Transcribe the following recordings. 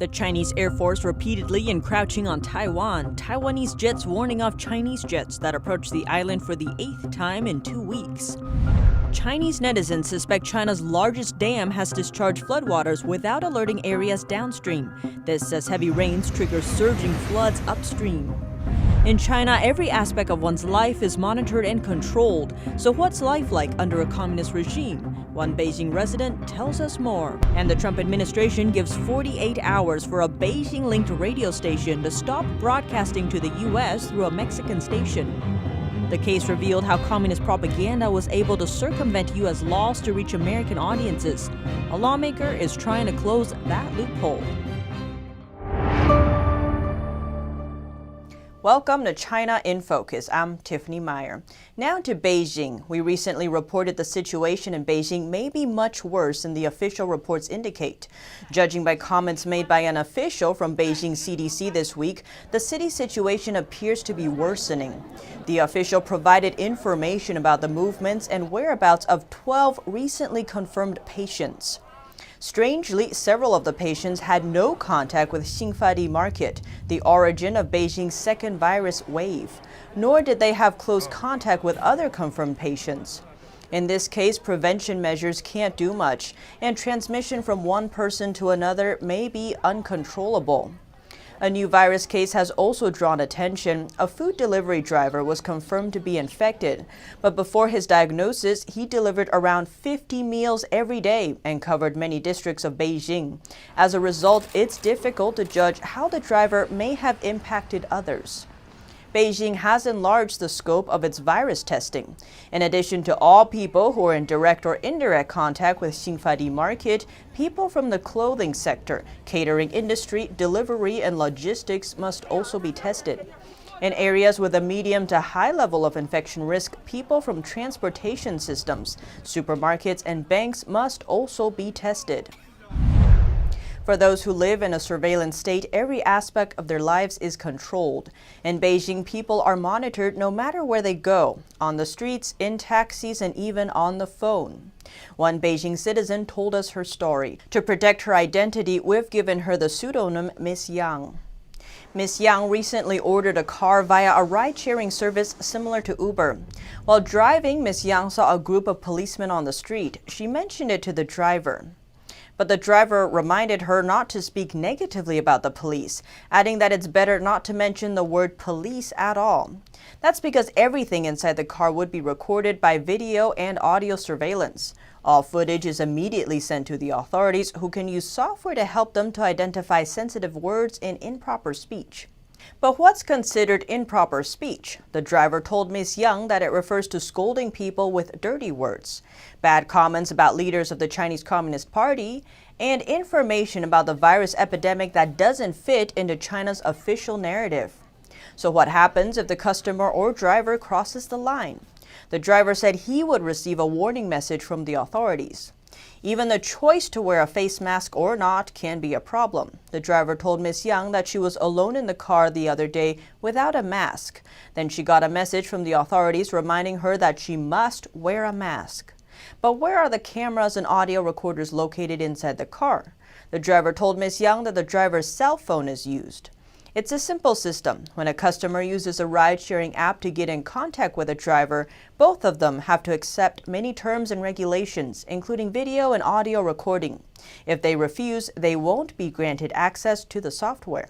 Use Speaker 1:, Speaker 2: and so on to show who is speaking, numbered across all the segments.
Speaker 1: The Chinese Air Force repeatedly encroaching on Taiwan. Taiwanese jets warning off Chinese jets that approach the island for the 8th time in 2 weeks. Chinese netizens suspect China's largest dam has discharged floodwaters without alerting areas downstream. This as heavy rains trigger surging floods upstream. In China, every aspect of one's life is monitored and controlled. So what's life like under a communist regime? One Beijing resident tells us more. And the Trump administration gives 48 hours for a Beijing-linked radio station to stop broadcasting to the U.S. through a Mexican station. The case revealed how communist propaganda was able to circumvent U.S. laws to reach American audiences. A lawmaker is trying to close that loophole. Welcome to China in Focus. I'm Tiffany Meyer. Now to Beijing. We recently reported the situation in Beijing may be much worse than the official reports indicate. Judging by comments made by an official from Beijing CDC this week, the city's situation appears to be worsening. The official provided information about the movements and whereabouts of 12 recently confirmed patients. Strangely, several of the patients had no contact with Xinfadi market, the origin of Beijing's second virus wave, nor did they have close contact with other confirmed patients. In this case, prevention measures can't do much, and transmission from one person to another may be uncontrollable. A new virus case has also drawn attention. A food delivery driver was confirmed to be infected, but before his diagnosis, he delivered around 50 meals every day and covered many districts of Beijing. As a result, it's difficult to judge how the driver may have impacted others. Beijing has enlarged the scope of its virus testing. In addition to all people who are in direct or indirect contact with Xinfadi market, people from the clothing sector, catering industry, delivery, and logistics must also be tested. In areas with a medium to high level of infection risk, people from transportation systems, supermarkets, and banks must also be tested. For those who live in a surveillance state, every aspect of their lives is controlled. In Beijing, people are monitored no matter where they go, on the streets, in taxis, and even on the phone. One Beijing citizen told us her story. To protect her identity, we've given her the pseudonym Miss Yang. Miss Yang recently ordered a car via a ride-sharing service similar to Uber. While driving, Miss Yang saw a group of policemen on the street. She mentioned it to the driver. But the driver reminded her not to speak negatively about the police, adding that it's better not to mention the word police at all. That's because everything inside the car would be recorded by video and audio surveillance. All footage is immediately sent to the authorities, who can use software to help them to identify sensitive words and improper speech. But what's considered improper speech? The driver told Ms. Yang that it refers to scolding people with dirty words, bad comments about leaders of the Chinese Communist Party, and information about the virus epidemic that doesn't fit into China's official narrative. So what happens if the customer or driver crosses the line? The driver said he would receive a warning message from the authorities. Even the choice to wear a face mask or not can be a problem. The driver told Ms. Yang that she was alone in the car the other day without a mask. Then she got a message from the authorities reminding her that she must wear a mask. But where are the cameras and audio recorders located inside the car? The driver told Ms. Yang that the driver's cell phone is used. It's a simple system. When a customer uses a ride-sharing app to get in contact with a driver, both of them have to accept many terms and regulations, including video and audio recording. If they refuse, they won't be granted access to the software.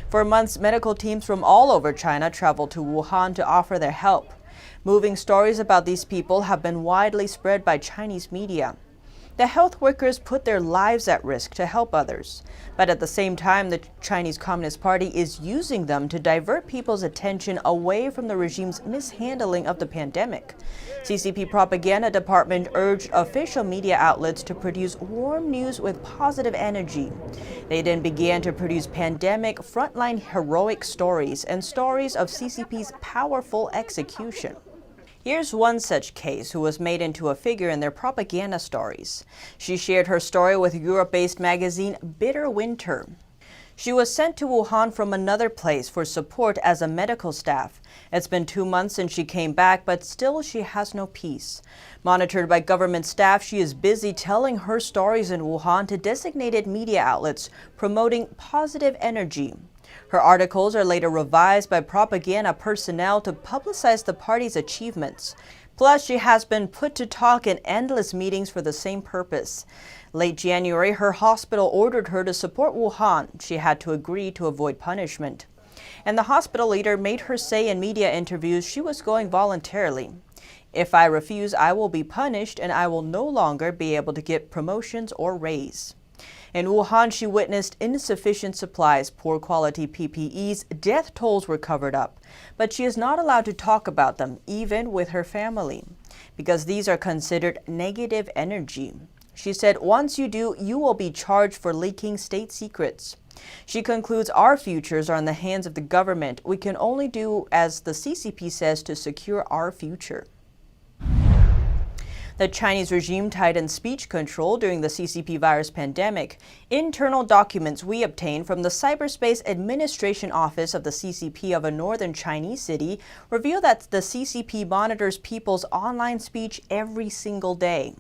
Speaker 1: For months, medical teams from all over China traveled to Wuhan to offer their help. Moving stories about these people have been widely spread by Chinese media. The health workers put their lives at risk to help others. But at the same time, the Chinese Communist Party is using them to divert people's attention away from the regime's mishandling of the pandemic. CCP Propaganda Department urged official media outlets to produce warm news with positive energy. They then began to produce pandemic frontline heroic stories and stories of CCP's powerful execution. Here's one such case who was made into a figure in their propaganda stories. She shared her story with Europe-based magazine Bitter Winter. She was sent to Wuhan from another place for support as a medical staff. It's been 2 months since she came back, but still she has no peace. Monitored by government staff, she is busy telling her stories in Wuhan to designated media outlets, promoting positive energy. Her articles are later revised by propaganda personnel to publicize the party's achievements. Plus, she has been put to talk in endless meetings for the same purpose. Late January, her hospital ordered her to support Wuhan. She had to agree to avoid punishment. And the hospital leader made her say in media interviews she was going voluntarily. If I refuse, I will be punished and I will no longer be able to get promotions or raise. In Wuhan, she witnessed insufficient supplies, poor quality PPEs, death tolls were covered up. But she is not allowed to talk about them, even with her family, because these are considered negative energy. She said, once you do, you will be charged for leaking state secrets. She concludes, our futures are in the hands of the government. We can only do as the CCP says to secure our future. The Chinese regime tightened speech control during the CCP virus pandemic. Internal documents we obtained from the Cyberspace Administration Office of the CCP of a northern Chinese city reveal that the CCP monitors people's online speech every single day.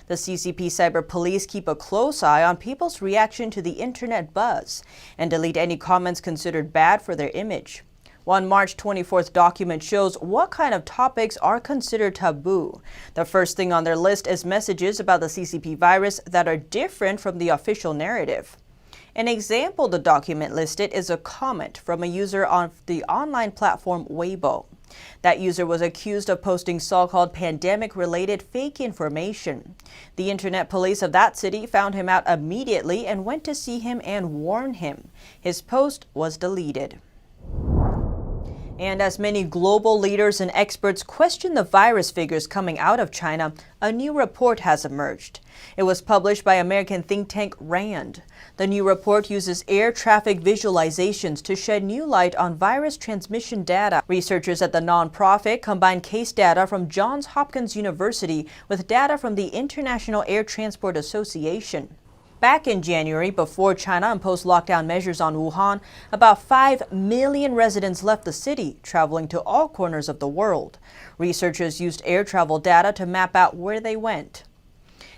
Speaker 1: The CCP cyber police keep a close eye on people's reaction to the internet buzz and delete any comments considered bad for their image. One March 24th document shows what kind of topics are considered taboo. The first thing on their list is messages about the CCP virus that are different from the official narrative. An example the document listed is a comment from a user on the online platform Weibo. That user was accused of posting so-called pandemic-related fake information. The internet police of that city found him out immediately and went to see him and warn him. His post was deleted. And as many global leaders and experts question the virus figures coming out of China, a new report has emerged. It was published by American think tank RAND. The new report uses air traffic visualizations to shed new light on virus transmission data. Researchers at the nonprofit combine case data from Johns Hopkins University with data from the International Air Transport Association. Back in January, before China imposed lockdown measures on Wuhan, about 5 million residents left the city, traveling to all corners of the world. Researchers used air travel data to map out where they went.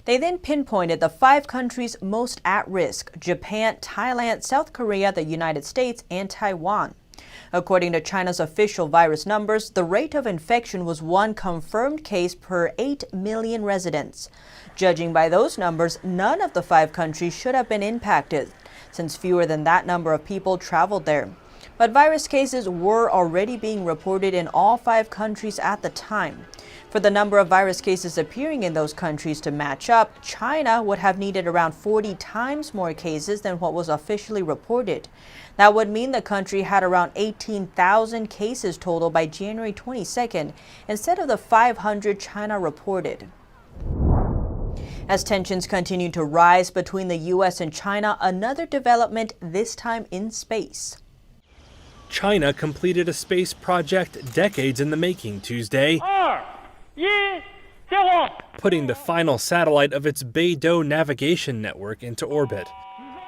Speaker 1: They then pinpointed the 5 countries most at risk: Japan, Thailand, South Korea, the United States, and Taiwan. According to China's official virus numbers, the rate of infection was 1 confirmed case per 8 million residents. Judging by those numbers, none of the 5 countries should have been impacted, since fewer than that number of people traveled there. But virus cases were already being reported in all 5 countries at the time. For the number of virus cases appearing in those countries to match up, China would have needed around 40 times more cases than what was officially reported. That would mean the country had around 18,000 cases total by January 22nd, instead of the 500 China reported. As tensions continue to rise between the U.S. and China, another development, this time in space.
Speaker 2: China completed a space project decades in the making Tuesday, putting the final satellite of its Beidou navigation network into orbit.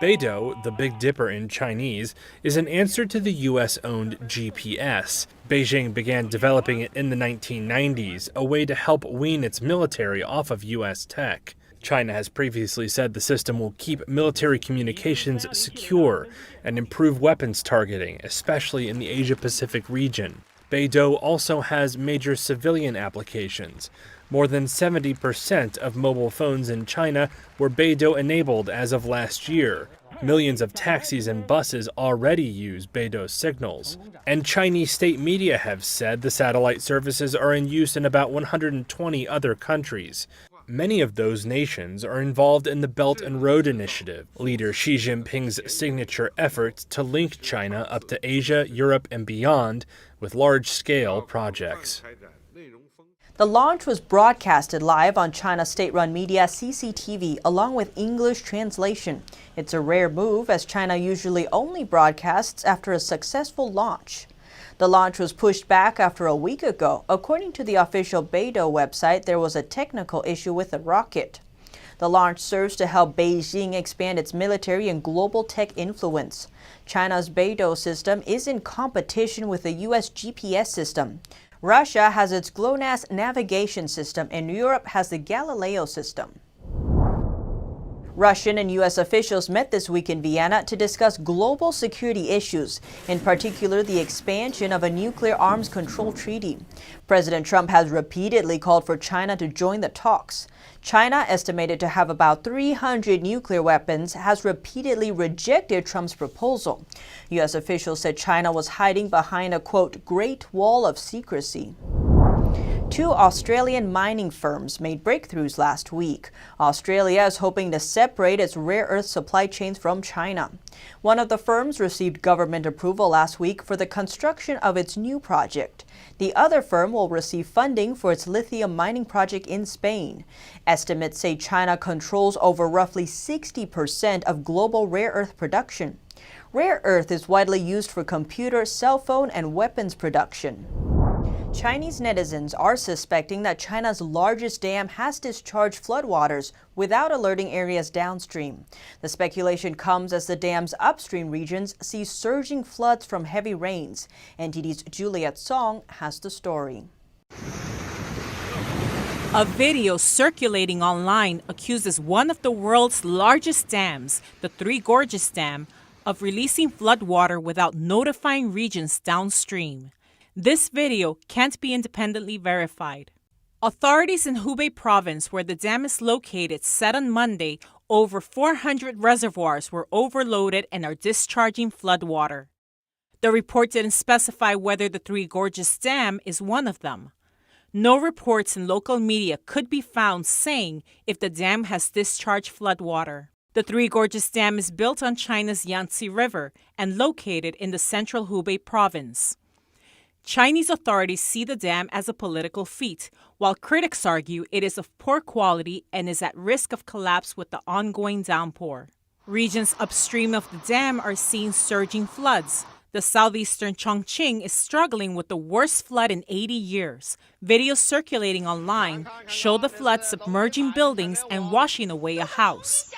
Speaker 2: Beidou, the Big Dipper in Chinese, is an answer to the U.S.-owned GPS. Beijing began developing it in the 1990s, a way to help wean its military off of U.S. tech. China has previously said the system will keep military communications secure and improve weapons targeting, especially in the Asia-Pacific region. Beidou also has major civilian applications. More than 70% of mobile phones in China were Beidou-enabled as of last year. Millions of taxis and buses already use Beidou signals. And Chinese state media have said the satellite services are in use in about 120 other countries. Many of those nations are involved in the Belt and Road Initiative, leader Xi Jinping's signature efforts to link China up to Asia, Europe, and beyond with large-scale projects.
Speaker 1: The launch was broadcasted live on China's state-run media CCTV, along with English translation. It's a rare move, as China usually only broadcasts after a successful launch. The launch was pushed back after a week ago. According to the official Beidou website, there was a technical issue with the rocket. The launch serves to help Beijing expand its military and global tech influence. China's Beidou system is in competition with the U.S. GPS system. Russia has its GLONASS navigation system, and Europe has the Galileo system. Russian and U.S. officials met this week in Vienna to discuss global security issues, in particular the expansion of a nuclear arms control treaty. President Trump has repeatedly called for China to join the talks. China, estimated to have about 300 nuclear weapons, has repeatedly rejected Trump's proposal. U.S. officials said China was hiding behind a, quote, great wall of secrecy. Two Australian mining firms made breakthroughs last week. Australia is hoping to separate its rare earth supply chains from China. One of the firms received government approval last week for the construction of its new project. The other firm will receive funding for its lithium mining project in Spain. Estimates say China controls over roughly 60% of global rare earth production. Rare earth is widely used for computer, cell phone, and weapons production. Chinese netizens are suspecting that China's largest dam has discharged floodwaters without alerting areas downstream. The speculation comes as the dam's upstream regions see surging floods from heavy rains. NTD's Juliet Song has the story.
Speaker 3: A video circulating online accuses one of the world's largest dams, the Three Gorges Dam, of releasing floodwater without notifying regions downstream. This video can't be independently verified. Authorities in Hubei province, where the dam is located, said on Monday over 400 reservoirs were overloaded and are discharging floodwater. The report didn't specify whether the Three Gorges Dam is one of them. No reports in local media could be found saying if the dam has discharged floodwater. The Three Gorges Dam is built on China's Yangtze River and located in the central Hubei province. Chinese authorities see the dam as a political feat, while critics argue it is of poor quality and is at risk of collapse with the ongoing downpour. Regions upstream of the dam are seeing surging floods. The southeastern Chongqing is struggling with the worst flood in 80 years. Videos circulating online show the flood submerging buildings and washing away a house.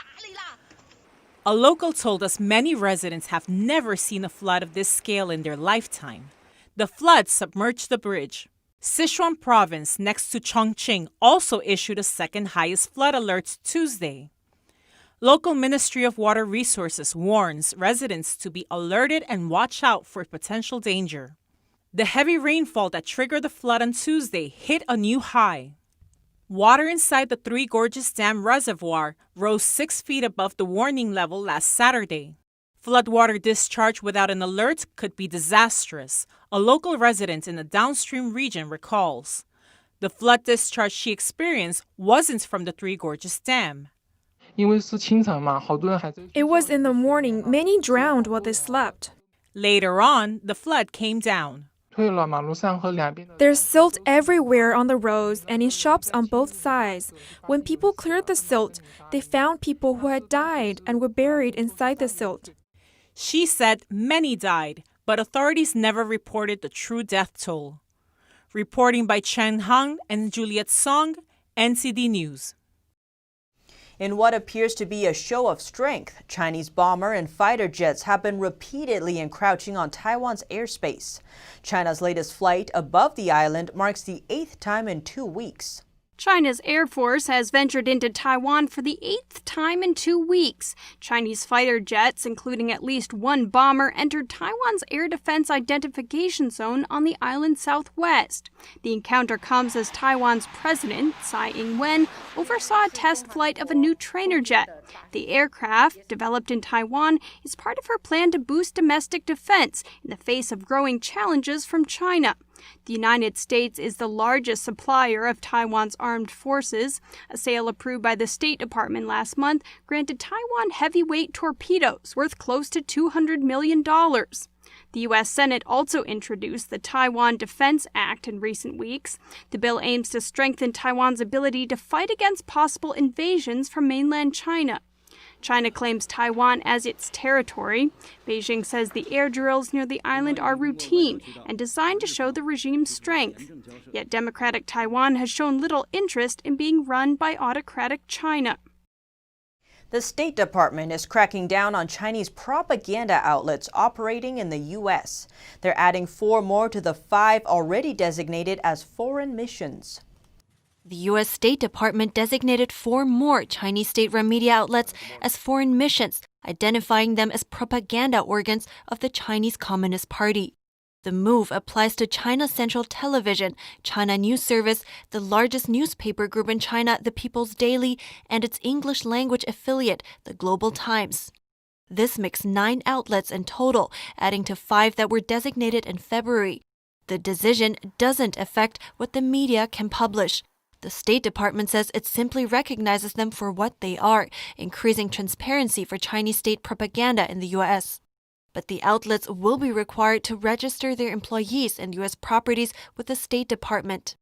Speaker 3: A local told us many residents have never seen a flood of this scale in their lifetime. The flood submerged the bridge. Sichuan province, next to Chongqing, also issued a second highest flood alert Tuesday. Local Ministry of Water Resources warns residents to be alerted and watch out for potential danger. The heavy rainfall that triggered the flood on Tuesday hit a new high. Water inside the Three Gorges Dam reservoir rose 6 feet above the warning level last Saturday. Floodwater discharge without an alert could be disastrous, a local resident in the downstream region recalls. The flood discharge she experienced wasn't from the Three Gorges Dam.
Speaker 4: It was in the morning. Many drowned while they slept.
Speaker 3: Later on, the flood came down.
Speaker 4: There's silt everywhere on the roads and in shops on both sides. When people cleared the silt, they found people who had died and were buried inside the silt.
Speaker 3: She said many died, but authorities never reported the true death toll. Reporting by Chen Hang and Juliet Song, NCD News.
Speaker 1: In what appears to be a show of strength, Chinese bomber and fighter jets have been repeatedly encroaching on Taiwan's airspace. China's latest flight above the island marks the 8th time in 2 weeks.
Speaker 5: China's Air Force has ventured into Taiwan for the 8th time in 2 weeks. Chinese fighter jets, including at least one bomber, entered Taiwan's air defense identification zone on the island's southwest. The encounter comes as Taiwan's president, Tsai Ing-wen, oversaw a test flight of a new trainer jet. The aircraft, developed in Taiwan, is part of her plan to boost domestic defense in the face of growing challenges from China. The United States is the largest supplier of Taiwan's armed forces. A sale approved by the State Department last month granted Taiwan heavyweight torpedoes worth close to $200 million. The U.S. Senate also introduced the Taiwan Defense Act in recent weeks. The bill aims to strengthen Taiwan's ability to fight against possible invasions from mainland China. China claims Taiwan as its territory. Beijing says the air drills near the island are routine and designed to show the regime's strength. Yet democratic Taiwan has shown little interest in being run by autocratic China.
Speaker 1: The State Department is cracking down on Chinese propaganda outlets operating in the U.S. They're adding 4 more to the 5 already designated as foreign missions.
Speaker 6: The U.S. State Department designated 4 more Chinese state-run media outlets as foreign missions, identifying them as propaganda organs of the Chinese Communist Party. The move applies to China Central Television, China News Service, the largest newspaper group in China, the People's Daily, and its English-language affiliate, the Global Times. This makes 9 outlets in total, adding to 5 that were designated in February. The decision doesn't affect what the media can publish. The State Department says it simply recognizes them for what they are, increasing transparency for Chinese state propaganda in the U.S. But the outlets will be required to register their employees and U.S. properties with the State Department.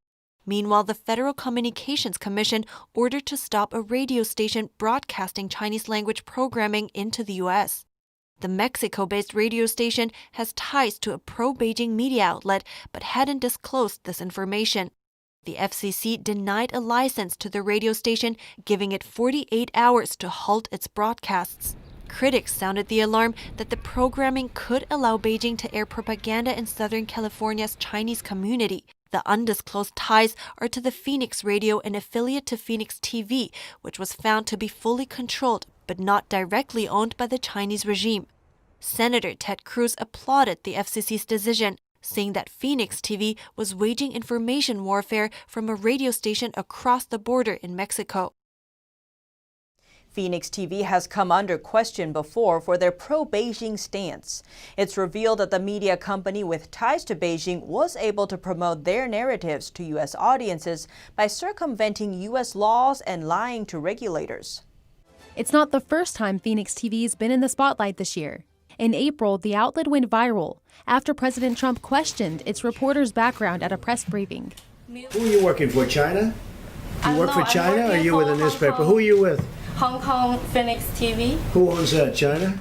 Speaker 6: Meanwhile, the Federal Communications Commission ordered to stop a radio station broadcasting Chinese language programming into the U.S. The Mexico-based radio station has ties to a pro-Beijing media outlet but hadn't disclosed this information. The FCC denied a license to the radio station, giving it 48 hours to halt its broadcasts. Critics sounded the alarm that the programming could allow Beijing to air propaganda in Southern California's Chinese community. The undisclosed ties are to the Phoenix Radio, an affiliate to Phoenix TV, which was found to be fully controlled but not directly owned by the Chinese regime. Senator Ted Cruz applauded the FCC's decision, saying that Phoenix TV was waging information warfare from a radio station across the border in Mexico.
Speaker 1: Phoenix TV has come under question before for their pro-Beijing stance. It's revealed that the media company with ties to Beijing was able to promote their narratives to U.S. audiences by circumventing U.S. laws and lying to regulators.
Speaker 7: It's not the first time Phoenix TV's been in the spotlight this year. In April, the outlet went viral after President Trump questioned its reporter's background at a press briefing.
Speaker 8: Who are you working for, China? You work for China or are you with a newspaper? Who are you with?
Speaker 9: Hong Kong Phoenix TV.
Speaker 8: Who owns that, China?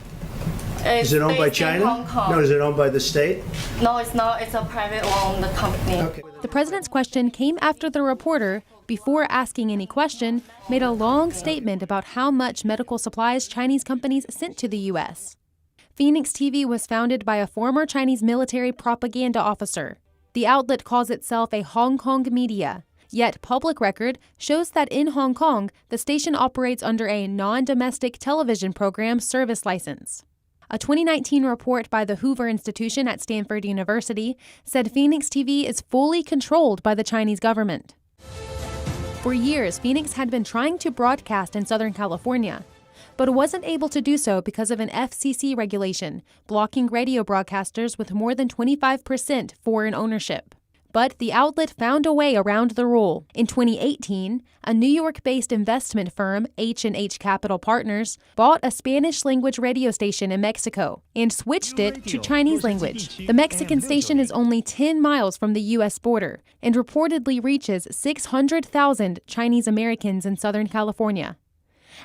Speaker 8: Is it owned by China?
Speaker 9: Hong Kong.
Speaker 8: No, is it owned by the state?
Speaker 9: No, it's not. It's a private-owned company.
Speaker 8: Okay.
Speaker 7: The president's question came after the reporter, before asking any question, made a long statement about how much medical supplies Chinese companies sent to the U.S. Phoenix TV was founded by a former Chinese military propaganda officer. The outlet calls itself a Hong Kong media. Yet public record shows that in Hong Kong, the station operates under a non-domestic television program service license. A 2019 report by the Hoover Institution at Stanford University said Phoenix TV is fully controlled by the Chinese government. For years, Phoenix had been trying to broadcast in Southern California, but wasn't able to do so because of an FCC regulation blocking radio broadcasters with more than 25% foreign ownership. But the outlet found a way around the rule. In 2018, a New York-based investment firm, H&H Capital Partners, bought a Spanish-language radio station in Mexico and switched it to Chinese language. The Mexican station is only 10 miles from the U.S. border and reportedly reaches 600,000 Chinese Americans in Southern California.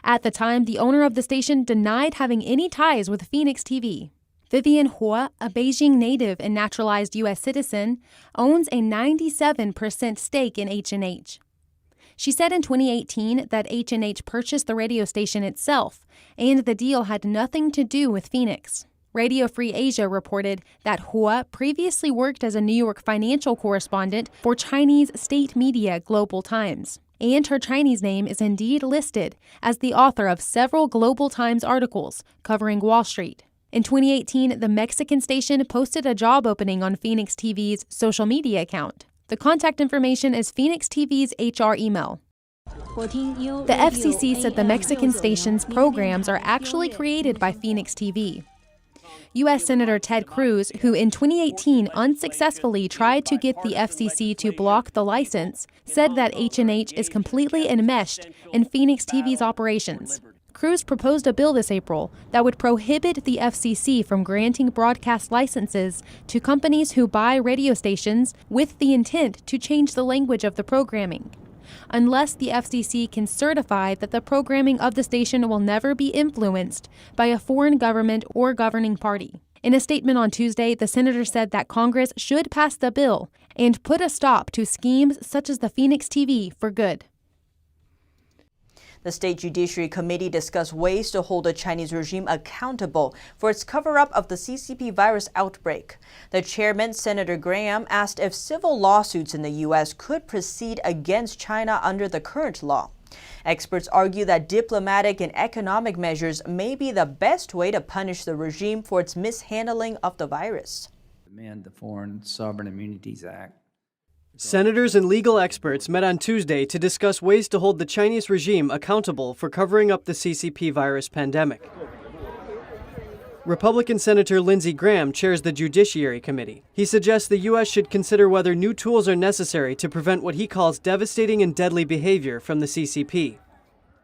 Speaker 7: At the time, the owner of the station denied having any ties with Phoenix TV. Vivian Hua, a Beijing native and naturalized U.S. citizen, owns a 97% stake in H&H. She said in 2018 that H&H purchased the radio station itself, and the deal had nothing to do with Phoenix. Radio Free Asia reported that Hua previously worked as a New York financial correspondent for Chinese state media Global Times. And her Chinese name is indeed listed as the author of several Global Times articles covering Wall Street. In 2018, the Mexican station posted a job opening on Phoenix TV's social media account. The contact information is Phoenix TV's HR email. The FCC said the Mexican station's programs are actually created by Phoenix TV. U.S. Senator Ted Cruz, who in 2018 unsuccessfully tried to get the FCC to block the license, said that H&H is completely enmeshed in Phoenix TV's operations. Cruz proposed a bill this April that would prohibit the FCC from granting broadcast licenses to companies who buy radio stations with the intent to change the language of the programming, unless the FCC can certify that the programming of the station will never be influenced by a foreign government or governing party. In a statement on Tuesday, the senator said that Congress should pass the bill and put a stop to schemes such as the Phoenix TV for good.
Speaker 1: The State Judiciary Committee discussed ways to hold the Chinese regime accountable for its cover-up of the CCP virus outbreak. The chairman, Senator Graham, asked if civil lawsuits in the U.S. could proceed against China under the current law. Experts argue that diplomatic and economic measures may be the best way to punish the regime for its mishandling of the virus.
Speaker 10: Amend the Foreign Sovereign Immunities Act.
Speaker 11: Senators and legal experts met on Tuesday to discuss ways to hold the Chinese regime accountable for covering up the CCP virus pandemic. Republican Senator Lindsey Graham chairs the Judiciary Committee. He suggests the U.S. should consider whether new tools are necessary to prevent what he calls devastating and deadly behavior from the CCP.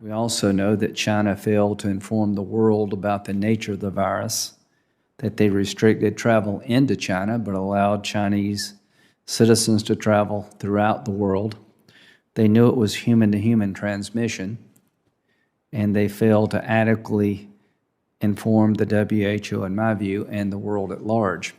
Speaker 10: We also know that China failed to inform the world about the nature of the virus, that they restricted travel into China but allowed Chinese citizens to travel throughout the world. They knew it was human-to-human transmission, and they failed to adequately inform the WHO, in my view, and the world at large.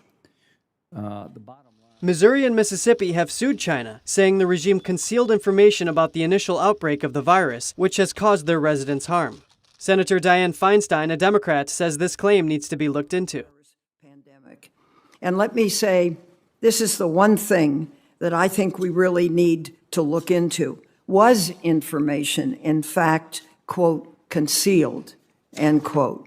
Speaker 11: Missouri and Mississippi have sued China, saying the regime concealed information about the initial outbreak of the virus, which has caused their residents harm. Senator Dianne Feinstein, a Democrat, says this claim needs to be looked into.
Speaker 12: And let me say, this is the one thing that I think we really need to look into. Was information, in fact, quote, concealed, end quote?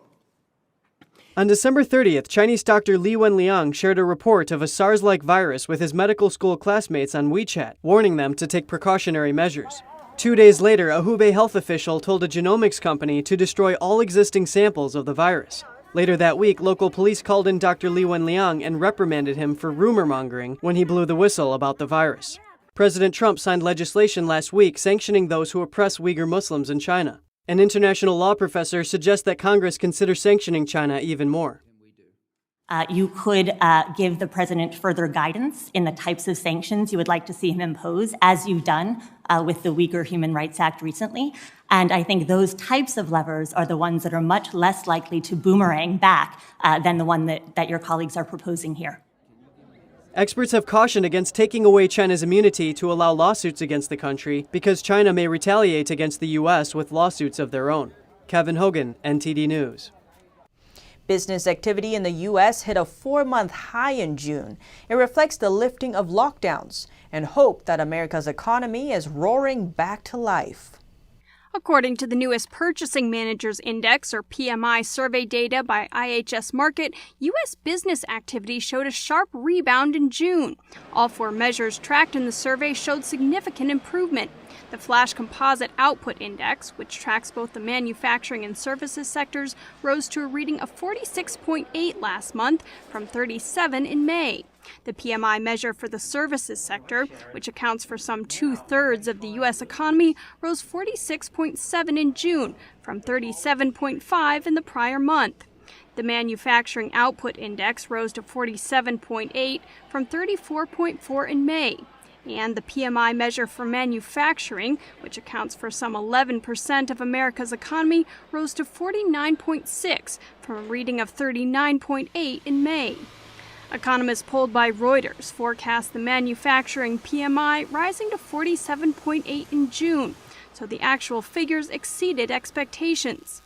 Speaker 11: On December 30th, Chinese doctor Li Wenliang shared a report of a SARS-like virus with his medical school classmates on WeChat, warning them to take precautionary measures. 2 days later, a Hubei health official told a genomics company to destroy all existing samples of the virus. Later that week, local police called in Dr. Li Wenliang and reprimanded him for rumor-mongering when he blew the whistle about the virus. President Trump signed legislation last week sanctioning those who oppress Uyghur Muslims in China. An international law professor suggests that Congress consider sanctioning China even more.
Speaker 13: You could give the president further guidance in the types of sanctions you would like to see him impose, as you've done with the Uyghur Human Rights Act recently. And I think those types of levers are the ones that are much less likely to boomerang back than the one that your colleagues are proposing here.
Speaker 11: Experts have cautioned against taking away China's immunity to allow lawsuits against the country because China may retaliate against the U.S. with lawsuits of their own. Kevin Hogan, NTD News.
Speaker 1: Business activity in the U.S. hit a 4-month high in June. It reflects the lifting of lockdowns and hope that America's economy is roaring back to life.
Speaker 5: According to the newest Purchasing Managers Index, or PMI, survey data by IHS Markit, U.S. business activity showed a sharp rebound in June. All 4 measures tracked in the survey showed significant improvement. The Flash Composite Output Index, which tracks both the manufacturing and services sectors, rose to a reading of 46.8 last month from 37 in May. The PMI measure for the services sector, which accounts for some 2/3 of the U.S. economy, rose 46.7 in June from 37.5 in the prior month. The Manufacturing Output Index rose to 47.8 from 34.4 in May. And the PMI measure for manufacturing, which accounts for some 11% of America's economy, rose to 49.6 from a reading of 39.8 in May. Economists polled by Reuters forecast the manufacturing PMI rising to 47.8 in June, so the actual figures exceeded expectations.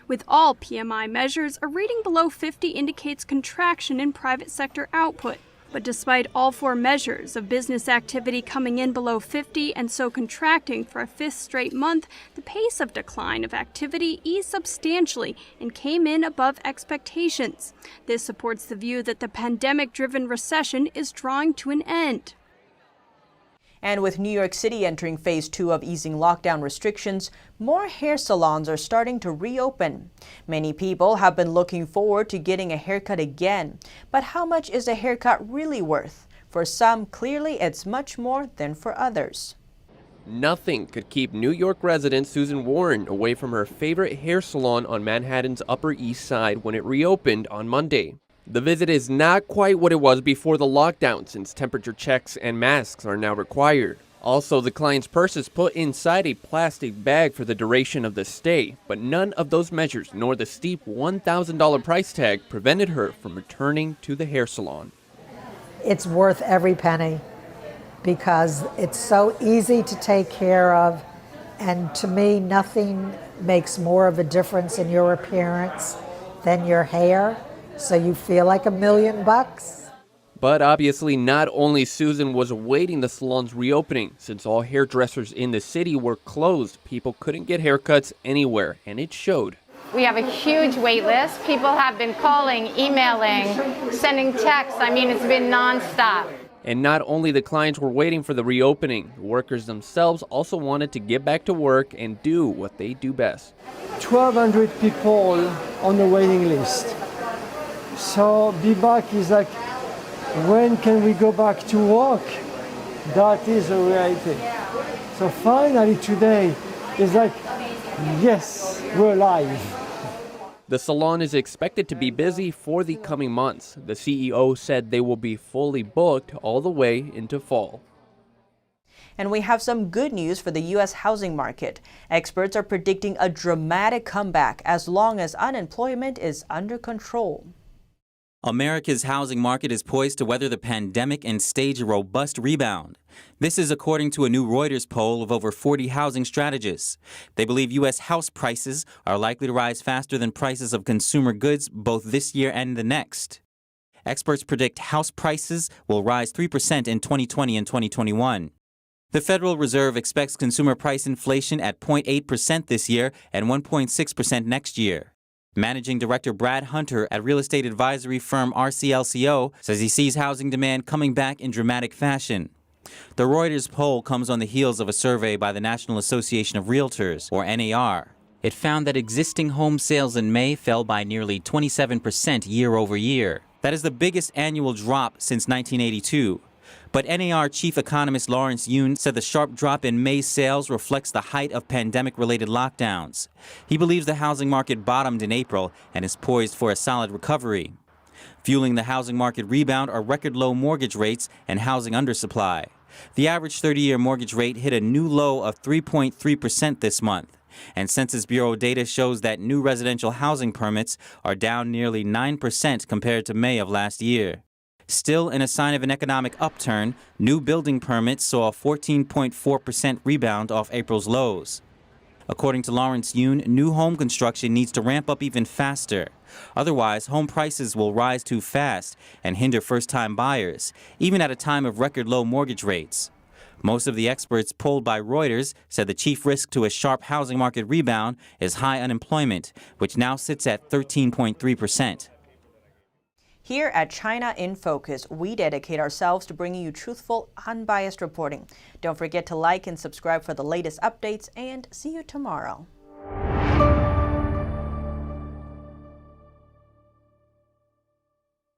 Speaker 5: With all PMI measures, a reading below 50 indicates contraction in private sector output. But despite all 4 measures of business activity coming in below 50 and so contracting for a 5th straight month, the pace of decline of activity eased substantially and came in above expectations. This supports the view that the pandemic-driven recession is drawing to an end.
Speaker 1: And with New York City entering phase 2 of easing lockdown restrictions, more hair salons are starting to reopen. Many people have been looking forward to getting a haircut again. But how much is a haircut really worth? For some, clearly it's much more than for others.
Speaker 14: Nothing could keep New York resident Susan Warren away from her favorite hair salon on Manhattan's Upper East Side when it reopened on Monday. The visit is not quite what it was before the lockdown, since temperature checks and masks are now required. Also, the client's purse is put inside a plastic bag for the duration of the stay, but none of those measures nor the steep $1,000 price tag prevented her from returning to the hair salon.
Speaker 15: It's worth every penny because it's so easy to take care of. And to me, nothing makes more of a difference in your appearance than your hair, so you feel like $1,000,000.
Speaker 14: But obviously, not only Susan was awaiting the salon's reopening. Since all hairdressers in the city were closed, people couldn't get haircuts anywhere, and it showed.
Speaker 16: We have a huge wait list. People have been calling, emailing, sending texts. I mean, it's been nonstop.
Speaker 14: And not only the clients were waiting for the reopening, the workers themselves also wanted to get back to work and do what they do best.
Speaker 17: 1,200 people on the waiting list. So be back is like, when can we go back to work? That is a reality. So finally today is like, yes, we're alive.
Speaker 14: The salon is expected to be busy for the coming months. The CEO said they will be fully booked all the way into fall.
Speaker 1: And we have some good news for the U.S. housing market. Experts are predicting a dramatic comeback as long as unemployment is under control.
Speaker 18: America's housing market is poised to weather the pandemic and stage a robust rebound. This is according to a new Reuters poll of over 40 housing strategists. They believe U.S. house prices are likely to rise faster than prices of consumer goods both this year and the next. Experts predict house prices will rise 3% in 2020 and 2021. The Federal Reserve expects consumer price inflation at 0.8% this year and 1.6% next year. Managing Director Brad Hunter at real estate advisory firm RCLCO says he sees housing demand coming back in dramatic fashion. The Reuters poll comes on the heels of a survey by the National Association of Realtors, or NAR. It found that existing home sales in May fell by nearly 27% year over year. That is the biggest annual drop since 1982. But NAR chief economist Lawrence Yun said the sharp drop in May's sales reflects the height of pandemic-related lockdowns. He believes the housing market bottomed in April and is poised for a solid recovery. Fueling the housing market rebound are record low mortgage rates and housing undersupply. The average 30-year mortgage rate hit a new low of 3.3% this month. And Census Bureau data shows that new residential housing permits are down nearly 9% compared to May of last year. Still, in a sign of an economic upturn, new building permits saw a 14.4% rebound off April's lows. According to Lawrence Yun, new home construction needs to ramp up even faster. Otherwise, home prices will rise too fast and hinder first-time buyers, even at a time of record low mortgage rates. Most of the experts polled by Reuters said the chief risk to a sharp housing market rebound is high unemployment, which now sits at 13.3%.
Speaker 1: Here at China in Focus, we dedicate ourselves to bringing you truthful, unbiased reporting. Don't forget to like and subscribe for the latest updates, and see you tomorrow.